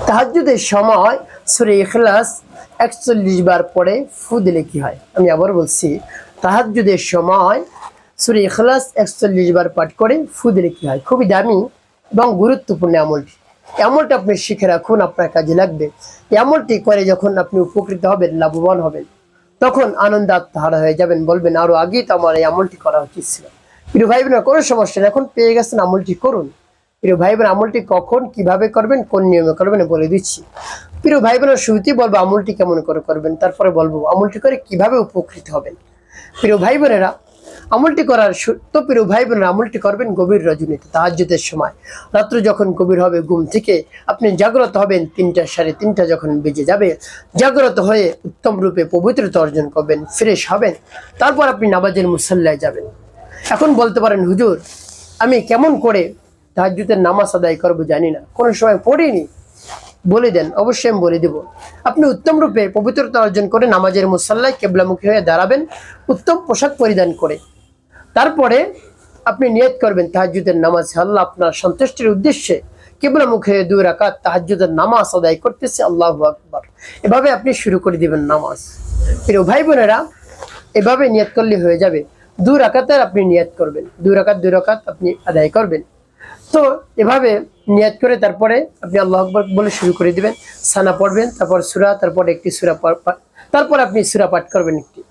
তাহাজ্জুদের সময় সূরা ইখলাস ৪১ বার পড়ে ফু দিলে কি হয়? আমি আবার বলছি, তাহাজ্জুদের সময় সূরা ইখলাস ৪১ বার পাঠ করে ফু দিলে কি হয়? খুবই দামি এবং গুরুত্বপূর্ণ আমলটি। আমলটা আপনি শিখে রাখুন, আপনার কাজে লাগবে। এই আমলটি করে যখন আপনি উপকৃত হবেন, লাভবান হবেন, তখন আনন্দ আত্মহারা হয়ে যাবেন, বলবেন আরো আগেই তো আমার এই আমলটি করা উচিত ছিল। প্রিয় ভাই বোনেরা, কোনো সমস্যা নেই, এখন পেয়ে গেছেন, আমলটি করুন। প্রিয় ভাই বোন, আমলটি কখন কিভাবে করবেন, কোন নিয়মে করবেন বলে দিচ্ছি। প্রিয় ভাই বোনের শুরুতেই বলবো আমলটি কেমন করে করবেন, তারপরে বলবো আমলটি করে কিভাবে উপকৃত হবেন। প্রিয় ভাই বোনেরা, আমলটি করার তো প্রিয় ভাই বোনেরা, আমলটি করবেন গভীর রজনীতে, তাহাজ্জুদের সময়। রাত্র যখন গভীর হবে, ঘুম থেকে আপনি জাগ্রত হবেন ৩টা ৩:৩০ যখন বেজে যাবে, জাগ্রত হয়ে উত্তম রূপে পবিত্রতা অর্জন করবেন, ফ্রেশ হবেন, তারপর আপনি নামাজের মুসল্লায় যাবেন। এখন বলতে পারেন, হুজুর আমি কেমন করে তাহাজ্জুদের নামাজ আদায় করবো জানি না, কোনো সময় পড়িনি, বলে দেন। অবশ্যই আমি বলে দেব। আপনি উত্তম রূপে পবিত্রতা অর্জন করে নামাজের মুসল্লায় কেবলামুখী হয়ে দাঁড়াবেন, উত্তম পোশাক পরিধান করে। তারপরে আপনি নিয়ত করবেন তাহাজ্জুদের নামাজ, আল্লাহ আপনার সন্তুষ্টির উদ্দেশ্যে কিবলামুখে 2 রাকাত তাহাজ্জুদের নামাজ আদায় করতেছে, আল্লাহু আকবার। এভাবে আপনি শুরু করে দিবেন নামাজ। প্রিয় ভাই বোনেরা, এভাবে নিয়ত করলে হয়ে যাবে। 2 রাকাতের আপনি নিয়ত করবেন, 2 রাকাত আপনি আদায় করবেন। তো এভাবে নিয়ত করে তারপরে আপনি আল্লাহু আকবার বলে শুরু করে দিবেন, সানা পড়বেন, তারপর সূরা, তারপর একটি সূরা, তারপর আপনি সূরা পাঠ করবেন একটি।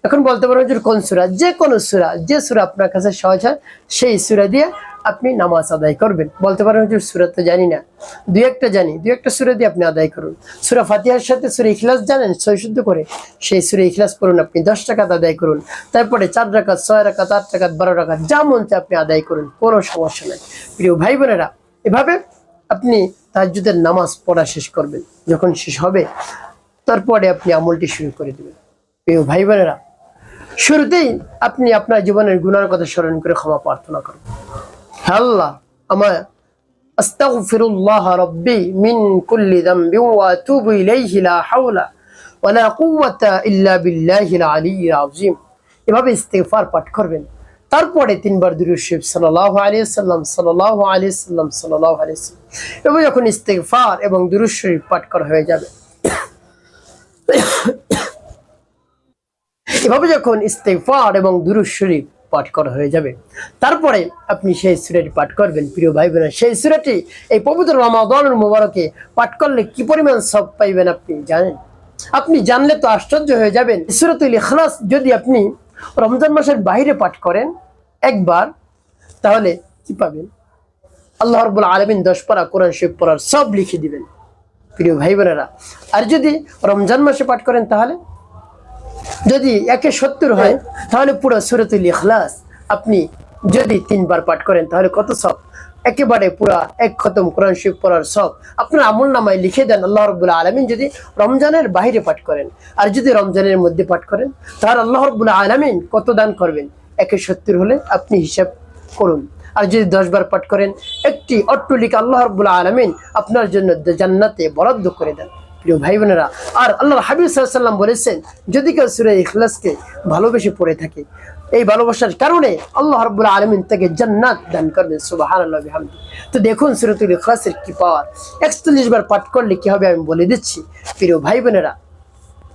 এখন বলতে পারবেন যে কোন সূরা? যে কোনো সূরা, যে সূরা আপনার কাছে সহজ হয় সেই সূরা দিয়ে আপনি নামাজ আদায় করবেন। বলতে পারবেন যে সূরা তো জানি না, 2-1টা জানি, 2-1টা সূরা দিয়ে আপনি আদায় করুন। সূরা ফাতিহার সাথে সূরা ইখলাস জানেন সহিশুদ্ধ করে, সেই সূরা ইখলাস পড়ুন, আপনি 10 রাকাত আদায় করুন। তারপরে 4 রাকাত, 6 রাকাত, 8 রাকাত, 12 রাকাত, যা মন চায় আপনি আদায় করুন, কোনো সমস্যা নাই। প্রিয় ভাই বোনেরা, এভাবে আপনি তাহাজ্জুদের নামাজ পড়া শেষ করবেন। যখন শেষ হবে, তারপরে আপনি আমলটি শুরু করে দেবেন। প্রিয় ভাই বোনেরা, শুরুতেই আপনি আপনার জীবনের গুনার কথা স্মরণ করে ক্ষমা প্রার্থনা করুন। আল্লাহ, আমার আস্তাগফিরুল্লাহ রাব্বি মিন কুল্লি যামবি ওয়া আতুবু ইলাইহি লা হাওলা ওয়া লা কুওয়াতা ইল্লা বিল্লাহিল আলিয়্যিল আযীম। এভাবে ইস্তিগফার পাঠ করবেন। তারপরে 3 বার দুরূদ শরীফ সাল্লাল্লাহু আলাইহি ওয়াসাল্লাম, সাল্লাল্লাহু আলাইহি ওয়াসাল্লাম, সাল্লাল্লাহু আলাইহি ওয়াসাল্লাম। এবং যখন ইস্তিগফার এবং দুরূদ শরীফ পাঠ করা হয়ে যাবে, এভাবে যখন ইস্তিগফার এবং দুরূদ শরীফ পাঠ করা হয়ে যাবে, তারপরে আপনি সেই সূরাটি পাঠ করবেন। প্রিয় ভাই বোনেরা, সেই সূরাটি এই পবিত্র রমাদানুল মুবারকে পাঠ করলে কি পরিমাণ সওয়াব পাইবেন আপনি জানেন? আপনি জানলে তো আশ্চর্য হয়ে যাবেন। সূরাতুল ইখলাস যদি আপনি রমজান মাসের বাইরে পাঠ করেন একবার, তাহলে কি পাবেন? আল্লাহ রাব্বুল আলামিন 10 পারা কোরআন শরীফ পড়ার সব লিখে দিবেন। প্রিয় ভাই বোনেরা, আর যদি রমজান মাসে পাঠ করেন, তাহলে যদি 1/70 হয়, তাহলে পুরো সূরাতুল ইখলাস আপনি যদি 3 বার পাঠ করেন, তাহলে কত সওয়াব! একেবারে পুরা 1 খতম কোরআন শরীফ পড়ার সওয়াব আপনার আমলনামায় লিখে দেন আল্লাহ রাব্বুল আলামিন। যদি রমজানের বাইরে পাঠ করেন, আর যদি রমজানের মধ্যে পাঠ করেন, তাহলে আল্লাহ রাব্বুল আলামিন কত দান করবেন? 1/70 হলে আপনি হিসাব করুন। আর যদি 10 বার পাঠ করেন, একটি অট্টালিকা আল্লাহ রাব্বুল আলামিন আপনার জন্য জান্নাতে বরাদ্দ করে দেন। প্রিয় ভাই বোনেরা, আর আল্লাহর হাবিব সাল্লাল্লাহু আলাইহি ওয়াসাল্লাম বলেছেন, যদি কেউ সূরা ইখলাসকে ভালোবেসে পড়ে থাকে, এই ভালোবাসার কারণে আল্লাহ রাব্বুল আলামিন তাকে জান্নাত দান করবেন। সুবহানাল্লাহ বিহামদি। তো দেখুন সূরাতুল ইখলাসের কি পাওয়ার। 41 বার পাঠ করলে কি হবে আমি বলে দিচ্ছি। প্রিয় ভাই বোনেরা,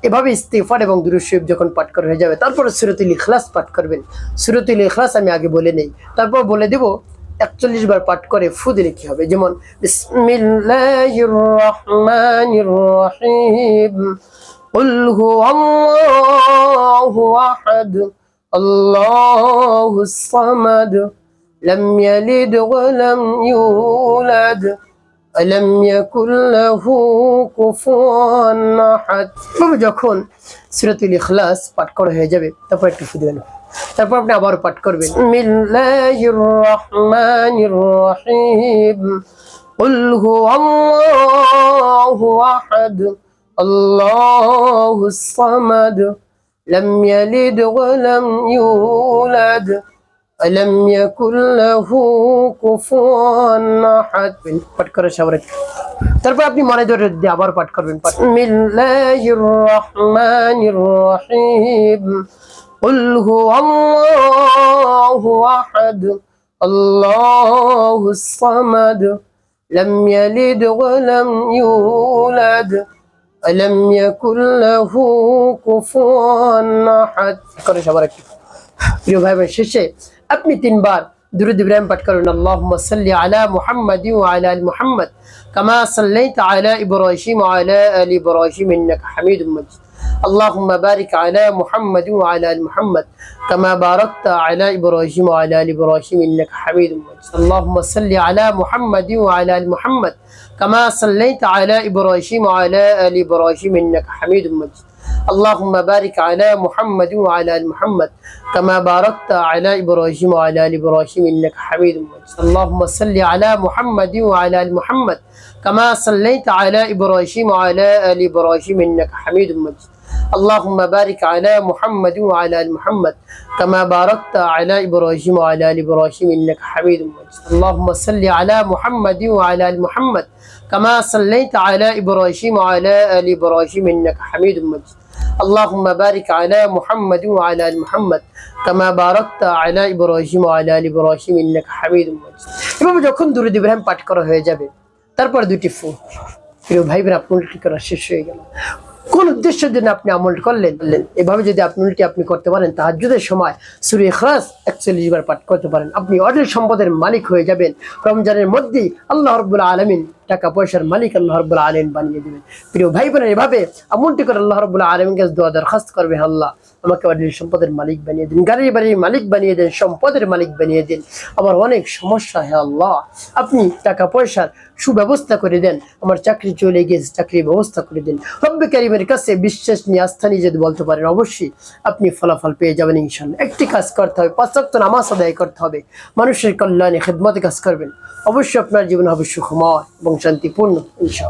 এভাবে ইস্তিগফার এবং দুরূদ শরীফ যখন পাঠ করা হয়ে যাবে, তারপর সূরাতুল ইখলাস পাঠ করবেন। সূরাতুল ইখলাস আমি আগে বলে নেই, তারপর বলে দেব 41 বার পাঠ করে ফু দিলে কি হবে। যেমন বিসমিল্লাহির রহমানির রহিম, কুল হুয়াল্লাহু আহাদ, আল্লাহুস সামাদ, লাম ইয়ালিদ ওয়া লাম ইউলাদ, আলাম ইয়াকুল লাহু কুফুয়ান আহাদ। যখন সূরাতুল ইখলাস পাঠ করা হয়ে যাবে, তারপর একটু ফু দিবেন। তারপর আপনি আবার পাঠ করবেন, বিসমিল্লাহির রহমানির রহিম, কুল হুয়াল্লাহু আহাদ, আল্লাহুস সামাদ, লাম ইয়ালিদ ওয়া লাম ইউলাদ, আলাম ইয়াকুল লাহু কুফুয়ান আহাদ। পাঠ করে সবাই। তারপর আপনি মনে ধরে আবার পাঠ করবেন, বিসমিল্লাহির রহমানির রহিম, কুল হুয়াল্লাহু আহাদ, আল্লাহুস সামাদ, لم يلد ولم يولد ولم يكن له كفوا أحد করে সবার একটু প্রিয় ভাই বোন শেষে আপনি তিনবার দুরূদ ইব্রাহিম পাঠ করুন আল্লাহুম্মা সাল্লি আলা মুহাম্মাদি ওয়া আলা আলি মুহাম্মাদ কামা সাল্লাইতা আলা ইব্রাহিম ওয়া আলা আলি ইব্রাহিম ইন্নাকা হামিদুম মাজিদ اللهم بارك على محمد وعلى ال محمد كما باركت على ابراهيم وعلى ال ابراهيم انك حميد مجيد اللهم صل على محمد وعلى ال محمد كما صليت على ابراهيم وعلى ال ابراهيم انك حميد مجيد اللهم بارك على محمد وعلى ال محمد كما باركت على ابراهيم وعلى ال ابراهيم انك حميد مجيد اللهم صل على محمد وعلى ال محمد كما صليت على ابراهيم وعلى ال ابراهيم انك حميد مجيد اللهم بارك على محمد وعلى ال محمد كما باركت على ابراهيم وعلى ال ابراهيم انك حميد مجيد اللهم صل على محمد وعلى ال محمد كما صليت على ابراهيم وعلى ال ابراهيم انك حميد مجيد اللهم بارك على محمد وعلى ال محمد كما باركت على ابراهيم وعلى ال ابراهيم انك حميد مجيد এভাবে যখন দুরূদ ইব্রাহিম পাঠ করা হয়ে যাবে তারপর দুটি ফু প্রিয় ভাই বোন আমলটি করা শেষ হয়ে গেল কোন উদ্দেশ্যের জন্য আপনি আমল করলেন এভাবে যদি আপনি করতে পারেন তাহাজ্জুদের সময় সূরা ইখলাস 41 বার পাঠ করতে পারেন আপনি অঢেল সম্পদের মালিক হয়ে যাবেন রমজানের মধ্যেই আল্লাহ রাব্বুল আলামিন টাকা পয়সার মালিক আল্লাহ রাব্বুল আলামিন বানিয়ে দিবেন প্রিয় ভাই বোনেরা এভাবে আমলটি করে আল্লাহ রাব্বুল আলামিনের কাছে দোয়া দরখাস্ত করবে আল্লাহ আমাকে অঢেল সম্পদের মালিক বানিয়ে দিন গাড়ি বাড়ির মালিক বানিয়ে দেন সম্পদের মালিক বানিয়ে দিন আমার অনেক সমস্যা হে আল্লাহ আপনি টাকা পয়সার সুব্যবস্থা করে দেন আমার চাকরি চলে গিয়েছে চাকরির ব্যবস্থা করে দিন রব্বে কারীমের কাছে বিশ্বাস নিয়ে আস্থা নিয়ে যদি বলতে পারেন অবশ্যই আপনি ফলাফল পেয়ে যাবেন ইনশাআল্লাহ একটি কাজ করতে হবে 5 ওয়াক্ত নামাজ আদায় করতে হবে মানুষের কল্যাণে খিদমতে কাজ করবেন অবশ্যই আপনার জীবন হবে সুখময় এবং শান্তিপূর্ণ ইনশাআল্লাহ।